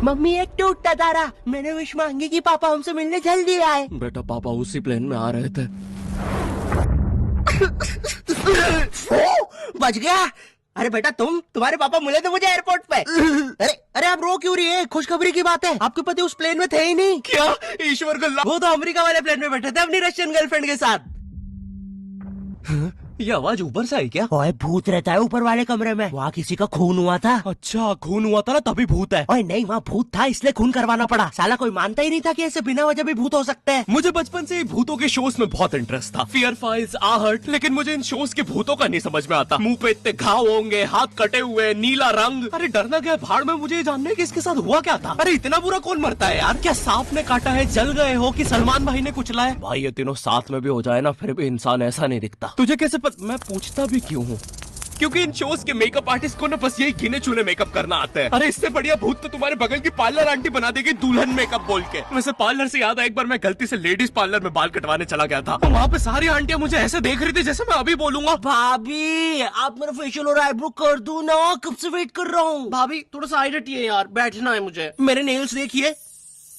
Mummy एक टूटता तारा, मैंने विश मांगी कि पापा हमसे मिलने जल्दी आए। बेटा पापा उसी प्लेन में आ रहे थे। बच गया। अरे बेटा तुम्हारे पापा मिले थे मुझे एयरपोर्ट पे। अरे अरे आप रो क्यों रही है? खुशखबरी की बात है, आपके पति उस प्लेन में थे ही नहीं। क्या? ईश्वर को वो तो अमेरिका वाले प्लेन में बैठे थे अपनी रशियन गर्लफ्रेंड के साथ। ये आवाज ऊपर से आई क्या? ओए भूत रहता है ऊपर वाले कमरे में, वहाँ किसी का खून हुआ था। अच्छा खून हुआ था ना तभी भूत है। ओए नहीं, वहाँ भूत था इसलिए खून करवाना पड़ा। साला कोई मानता ही नहीं था कि ऐसे बिना वजह भी भूत हो सकते हैं। मुझे बचपन से ही भूतों के शोज में बहुत इंटरेस्ट था, फियर फाइल्स, आहट, लेकिन मुझे इन शोज के भूतों का नहीं समझ में आता। मुंह पे इतने घाव होंगे, हाथ कटे हुए, नीला रंग। अरे डरना क्या भाड़ में, मुझे जानना है कि इसके साथ हुआ क्या था। अरे इतना बुरा कौन मरता है यार? क्या सांप ने काटा है, जल गए हो कि सलमान भाई ने कुचला है? भाई ये तीनों साथ में भी हो जाए ना फिर भी इंसान ऐसा नहीं दिखता। तुझे कैसे मैं पूछता भी क्यों हूँ? क्योंकि इन शोज के मेकअप आर्टिस्ट को ना बस यही गिने चुने मेकअप करना आता है। अरे इससे बढ़िया भूत तो तुम्हारे बगल की पार्लर आंटी बना देगी दुल्हन मेकअप बोल के। वैसे पार्लर से याद है, एक बार मैं गलती से लेडीज पार्लर में बाल कटवाने चला गया था, तो वहाँ पे सारी आंटियां मुझे ऐसे देख रही थी जैसे मैं अभी बोलूंगा भाभी आप मेरा फेशियल और आईब्रो कर दो ना, कब से वेट कर रहा हूँ। भाभी थोड़ा सा साइड हटिए यार, बैठना है मुझे। मेरे नेल्स देखिए,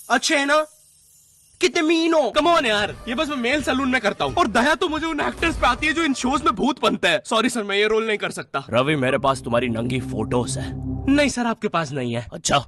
अच्छे है ना? कितने मीन हो। कम ऑन यार, ये बस मैं मेल सैलून में करता हूँ। और दया तो मुझे उन एक्टर्स पे आती है जो इन शोज में भूत बनते हैं। सॉरी सर, मैं ये रोल नहीं कर सकता। रवि मेरे पास तुम्हारी नंगी फोटोज है। नहीं सर आपके पास नहीं है। अच्छा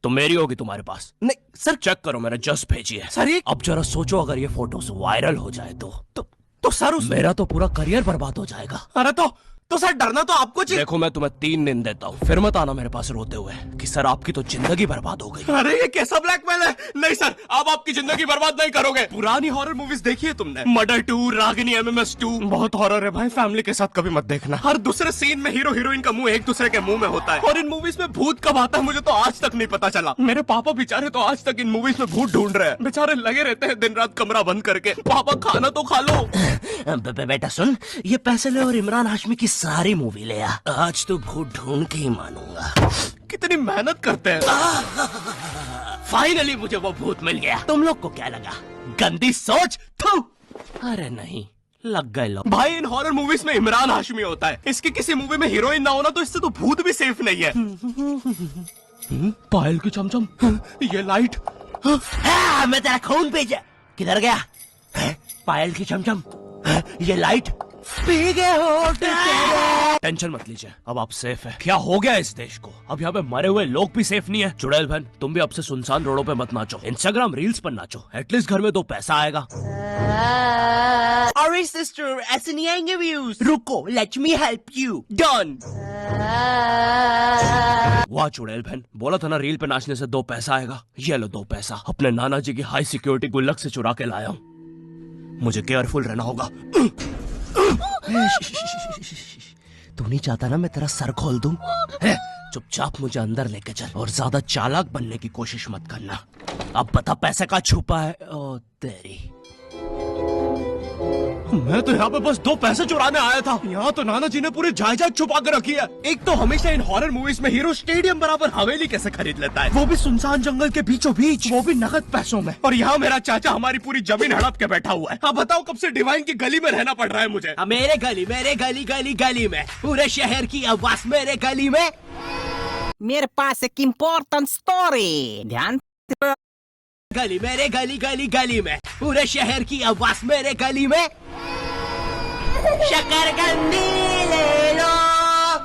तो मेरी होगी तुम्हारे पास? नहीं सर। चेक करो, मैंने जस्ट भेजी है। सर ये अब जरा सोचो अगर ये फोटोज वायरल हो जाए तो सर मेरा तो पूरा करियर बर्बाद हो जाएगा। अरे तो सर डरना तो आपको चाहिए। देखो मैं तुम्हें 3 दिन देता हूँ, फिर मत आना मेरे पास रोते हुए कि सर आपकी तो जिंदगी बर्बाद हो गई। अरे ये कैसा ब्लैकमेल है? नहीं सर, आप आपकी जिंदगी बर्बाद नहीं करोगे। पुरानी हॉरर मूवीज देखी है तुमने? मर्डर 2, रागिनी, MMS 2, बहुत हॉरर है भाई, फैमिली के साथ कभी मत देखना। हर दूसरे सीन में हीरो हीरोइन का मुंह एक दूसरे के मुंह में होता है। और इन मूवीज में भूत कब आता है मुझे तो आज तक नहीं पता चला। मेरे पापा बेचारे तो आज तक इन मूवीज में भूत ढूंढ रहे हैं। बेचारे लगे रहते हैं दिन रात कमरा बंद करके। पापा खाना तो खा लो। बेटा सुन, ये पैसे ले और इमरान हाशमी की सारी मूवी ले आ। आज तो भूत ढूंढ के ही मानूंगा। कितनी मेहनत करते हैं। फाइनली मुझे वो भूत मिल गया। तुम लोग को क्या लगा? गंदी सोच। थू। अरे नहीं, लग गए लोग। भाई इन हॉरर मूवीज में इमरान हाशमी होता है, इसकी किसी मूवी में हीरोइन ना होना तो इससे तो भूत भी सेफ नहीं है। पायल की चमचम, ये लाइट। मैं तेरा खून भेजा। किधर गया? पायल की चमचम, ये लाइट पी गए हो। टेंशन मत लीजिए, अब आप सेफ है। क्या हो गया इस देश को? अब यहाँ पे मरे हुए लोग भी सेफ नहीं है। चुड़ैल बहन तुम भी अब से सुनसान रोडों पे मत नाचो, इंस्टाग्राम रील्स पर नाचो, एटलीस्ट घर में 2 पैसा आएगा। अरे सिस्टर ऐसे नहीं आएंगे व्यूज। रुको, let me help you. Done. वाह चुड़ैल बहन, बोला था ना रील पे नाचने से 2 पैसा आएगा। ये लो 2 पैसा, अपने नाना जी की हाई सिक्योरिटी गुल्लक से चुरा के लाया हूँ। मुझे केयरफुल रहना होगा। तू नहीं चाहता ना मैं तेरा सर खोल दूं? चुपचाप मुझे अंदर लेके चल और ज्यादा चालाक बनने की कोशिश मत करना। अब बता पैसे का छुपा है? ओ तेरी, मैं तो यहाँ पे बस 2 पैसे चुराने आया था। यहाँ तो नाना जी ने पूरी जायदाद छुपा कर रखी है। एक तो हमेशा इन हॉरर मूवीज में हीरो स्टेडियम बराबर हवेली कैसे खरीद लेता है, वो भी सुनसान जंगल के बीचों बीच, वो भी नगद पैसों में। और यहाँ मेरा चाचा हमारी पूरी जमीन हड़प के बैठा हुआ है। अब बताओ कब से डिवाइन की गली में रहना पड़ रहा है मुझे। मेरे गली में, पूरे शहर की आवाज मेरे गली में। मेरे पास एक इम्पोर्टेंट स्टोरी, ध्यान। मेरे गली में, पूरे शहर की आवाज मेरे गली में। शकरकंदी ले लो।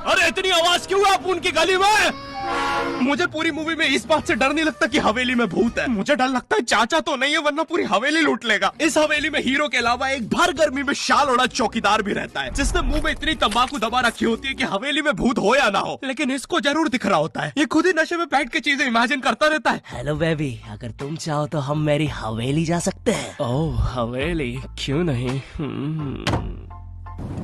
अरे इतनी आवाज क्यों है आप उनकी गली में? मुझे पूरी मूवी में इस बात से डर नहीं लगता कि हवेली में भूत है। मुझे डर लगता है चाचा तो नहीं है वरना पूरी हवेली लूट लेगा। इस हवेली में हीरो के अलावा एक भर गर्मी में शाल ओढ़ा चौकीदार भी रहता है, जिसने मुंह में इतनी तंबाकू दबा रखी होती है कि हवेली में भूत हो या ना हो, लेकिन इसको जरूर दिख रहा होता है। ये खुद ही नशे में बैठ के चीजें इमेजिन करता रहता है। हेलो बेबी, अगर तुम चाहो तो हम मेरी हवेली जा सकते हैं। ओह हवेली, क्यों नहीं?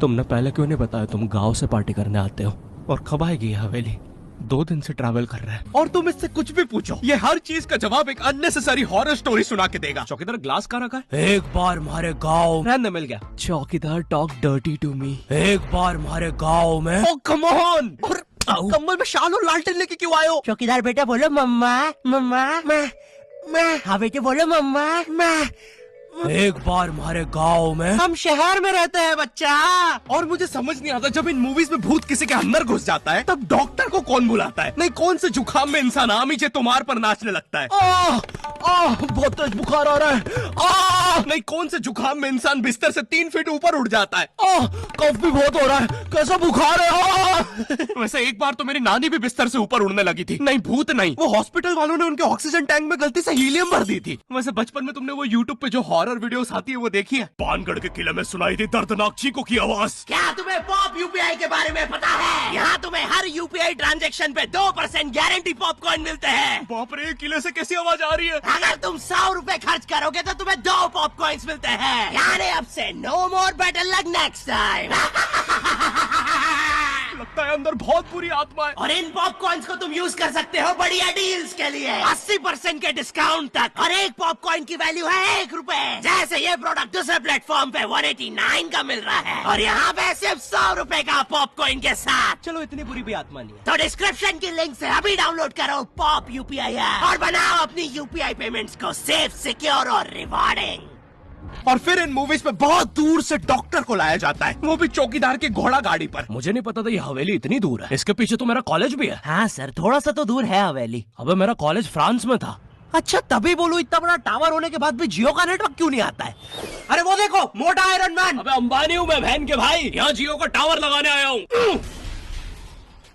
तुमने पहले क्यों नहीं बताया तुम गांव से पार्टी करने आते हो? और कब आएगी ये हवेली? 2 दिन से ट्रैवल कर रहा है और तुम इससे कुछ भी पूछो, ये हर चीज का जवाब एक अननेसेसरी हॉरर स्टोरी सुना के देगा। चौकीदार ग्लास कहाँ रखा है? एक बार हमारे गाँव रहने मिल गया। चौकीदार टॉक डर्टी टू मी। एक बार हमारे गाँव में। ओह कम ऑन, कंबल में शाल और लालटेन लेके क्यों आए हो? चौकीदार बेटा बोलो मम्मा। मैं। हाँ बेटे बोलो मम्मा। एक बार हमारे गांव में हम शहर में रहते हैं बच्चा। और मुझे समझ नहीं आता, जब इन मूवीज में भूत किसी के अंदर घुस जाता है तब डॉक्टर को कौन बुलाता है? नहीं, कौन से जुकाम में इंसान आमी चे तुम्हार पर नाचने लगता है? बहुत तेज बुखार आ रहा है। नहीं, कौन से जुकाम में इंसान बिस्तर से 3 फीट ऊपर उड़ जाता है? कफ भी बहुत हो रहा है, कैसा बुखार है? वैसे एक बार तो मेरी नानी भी बिस्तर से ऊपर उड़ने लगी थी। नहीं, भूत नहीं, वो हॉस्पिटल वालों ने उनके ऑक्सीजन टैंक में गलती से हीलियम भर दी थी। वैसे बचपन में तुमने वो यूट्यूब पे जो हॉरर वीडियोस आती है वो देखी है? पानगढ़ के किले में सुनाई थी दर्दनाक चीखों की आवाज। क्या तुम्हें पॉप यूपीआई के बारे में पता है? यहाँ तुम्हें हर यूपीआई ट्रांजैक्शन पे 2% गारंटी पॉपकॉर्न मिलते हैं। बाप रे, किले से कैसी आवाज आ रही है? अगर तुम 100 रुपए खर्च करोगे तो तुम्हें 2 पॉपकॉर्न्स मिलते हैं। यानी अब से no more better luck next time. लगता है अंदर बहुत बुरी आत्मा है। और इन पॉपकॉर्न्स को तुम यूज कर सकते हो बढ़िया डील्स के लिए, 80% के डिस्काउंट तक। और एक पॉपकॉर्न की वैल्यू है 1 रुपए। जैसे ये प्रोडक्ट दूसरे प्लेटफॉर्म पे 189 का मिल रहा है और यहाँ पे सिर्फ 100 रुपए का पॉपकॉर्न के साथ। चलो, इतनी बुरी भी आत्मा नहीं है। तो डिस्क्रिप्शन की लिंक से अभी डाउनलोड करो पॉप यूपीआई और बनाओ अपनी यूपीआई पेमेंट्स को सेफ, सिक्योर और रिवॉर्डिंग। और फिर इन मूवीज में बहुत दूर से डॉक्टर को लाया जाता है, वो भी चौकीदार की घोड़ा गाड़ी पर। मुझे नहीं पता था ये हवेली इतनी दूर है। इसके पीछे तो मेरा कॉलेज भी है। हाँ सर, थोड़ा सा तो दूर है हवेली। अबे मेरा कॉलेज फ्रांस में था। अच्छा, तभी बोलूं इतना बड़ा टावर होने के बाद भी जियो का नेटवर्क क्यों नहीं आता है? अरे वो देखो, मोटा आयरन मैन। अबे अंबानी हूँ मैं बहन के भाई, यहाँ जियो का टावर लगाने आया हूँ।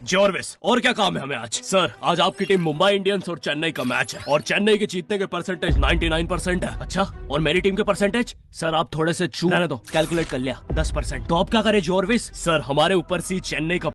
जॉर्विस, और क्या काम है हमें आज? सर, आज आपकी टीम मुंबई इंडियंस और चेन्नई का मैच है और चेन्नई के जीतने के परसेंटेज 99% है। अच्छा, और मेरी टीम के परसेंटेज? सर आप थोड़े से चूक रहने दो, कैलकुलेट कर लिया 10%। तो अब क्या करें जॉर्विस? सर हमारे ऊपर से चेन्नई का